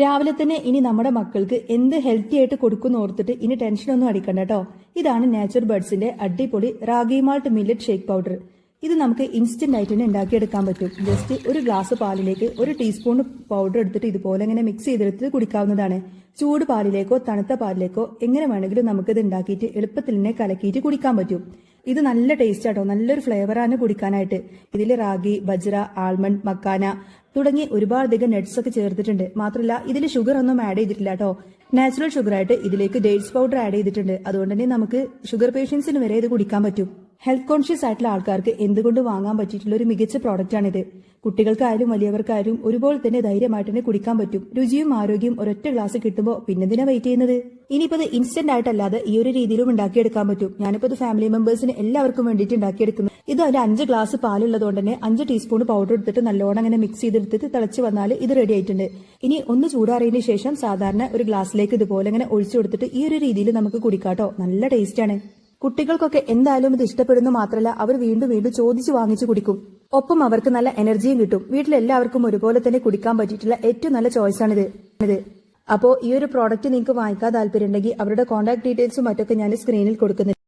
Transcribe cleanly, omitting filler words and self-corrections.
രാവിലെ തന്നെ ഇനി നമ്മുടെ മക്കൾക്ക് എന്ത് ഹെൽത്തി ആയിട്ട് കൊടുക്കുന്ന ഓർത്തിട്ട് ഇനി ടെൻഷനൊന്നും അടിക്കണ്ട കേട്ടോ. ഇതാണ് നേച്ചർ ബഡ്സിന്റെ അടിപൊളി ragi malt millet shake powder. ഇത് നമുക്ക് ഇൻസ്റ്റന്റ് ആയിട്ട് തന്നെ ഉണ്ടാക്കിയെടുക്കാൻ പറ്റും. ജസ്റ്റ് ഒരു ഗ്ലാസ് പാലിലേക്ക് ഒരു ടീസ്പൂൺ പൗഡർ എടുത്തിട്ട് ഇതുപോലെ ഇങ്ങനെ മിക്സ് ചെയ്തെടുത്ത് കുടിക്കാവുന്നതാണ്. ചൂട് പാലിലേക്കോ തണുത്ത പാലിലേക്കോ എങ്ങനെ വേണമെങ്കിലും നമുക്കിത് ഉണ്ടാക്കിയിട്ട് എളുപ്പത്തിൽ തന്നെ കലക്കിയിട്ട് കുടിക്കാൻ പറ്റും. ഇത് നല്ല ടേസ്റ്റ് ആട്ടോ, നല്ലൊരു ഫ്ലേവറാണ് കുടിക്കാനായിട്ട്. ഇതിൽ റാഗി, ബജ്ര, ആൽമണ്ട്, മക്കാന തുടങ്ങി ഒരുപാടധികം നട്ട്സ് ഒക്കെ ചേർത്തിട്ടുണ്ട്. മാത്രമല്ല ഇതിൽ ഷുഗർ ഒന്നും ആഡ് ചെയ്തിട്ടില്ല കേട്ടോ. നാച്ചുറൽ ഷുഗർ ആയിട്ട് ഇതിലേക്ക് ഡേറ്റ്സ് പൗഡർ ആഡ് ചെയ്തിട്ടുണ്ട്. അതുകൊണ്ട് തന്നെ നമുക്ക് ഷുഗർ പേഷ്യൻസിന് വരെ ഇത് കുടിക്കാൻ പറ്റും. ഹെൽത്ത് കോൺഷ്യസ് ആയിട്ടുള്ള ആൾക്കാർക്ക് എന്തുകൊണ്ട് വാങ്ങാൻ പറ്റിയിട്ടുള്ള ഒരു മികച്ച പ്രോഡക്റ്റ് ആണിത്. കുട്ടികൾക്കായാലും വലിയവർക്കായാലും ഒരുപോലെ തന്നെ ധൈര്യമായിട്ട് തന്നെ കുടിക്കാൻ പറ്റും. രുചിയും ആരോഗ്യവും ഒരൊറ്റ ഗ്ലാസ് കിട്ടുമ്പോൾ പിന്നെന്തിനാ വെയിറ്റ് ചെയ്യുന്നത്? ഇനിയിപ്പോ ഇത് ഇൻസ്റ്റന്റ് ആയിട്ടല്ലാതെ ഈ ഒരു രീതിയിലും ഉണ്ടാക്കിയെടുക്കാൻ പറ്റും. ഞാനിപ്പോ ഇത് ഫാമിലി മെമ്പേഴ്സിന് എല്ലാവർക്കും വേണ്ടിയിട്ട് ഉണ്ടാക്കിയെടുക്കുന്നു. ഇത് ഒരു 5 ഗ്ലാസ് പാലുള്ളതുകൊണ്ട് തന്നെ 5 ടീസ്പൂൺ പൗഡർ എടുത്തിട്ട് നല്ലോണം അങ്ങനെ മിക്സ് ചെയ്തെടുത്തിട്ട് തിളച്ച് വന്നാൽ ഇത് റെഡി ആയിട്ടുണ്ട്. ഇനി ഒന്ന് ചൂടാറിയതിന് ശേഷം സാധാരണ ഒരു ഗ്ലാസ്സിലേക്ക് ഇതുപോലെ ഇങ്ങനെ ഒഴിച്ചു കൊടുത്തിട്ട് ഈ ഒരു രീതിയിൽ നമുക്ക് കുടിക്കാട്ടോ. നല്ല ടേസ്റ്റ് ആണ്. കുട്ടികൾക്കൊക്കെ എന്തായാലും ഇത് ഇഷ്ടപ്പെടുന്നു മാത്രമല്ല അവർ വീണ്ടും വീണ്ടും ചോദിച്ചു വാങ്ങിച്ചു കുടിക്കും. ഒപ്പം അവർക്ക് നല്ല എനർജിയും കിട്ടും. വീട്ടിലെല്ലാവർക്കും ഒരുപോലെ തന്നെ കുടിക്കാൻ പറ്റിയിട്ടുള്ള ഏറ്റവും നല്ല ചോയ്സ് ആണിത്. അപ്പോൾ ഈ ഒരു പ്രോഡക്റ്റ് നിങ്ങൾക്ക് വാങ്ങിക്കാൻ താല്പര്യം ഉണ്ടെങ്കിൽ അവരുടെ കോൺടാക്ട് ഡീറ്റെയിൽസും മറ്റൊക്കെ ഞാൻ സ്ക്രീനിൽ കൊടുക്കുന്നുണ്ട്.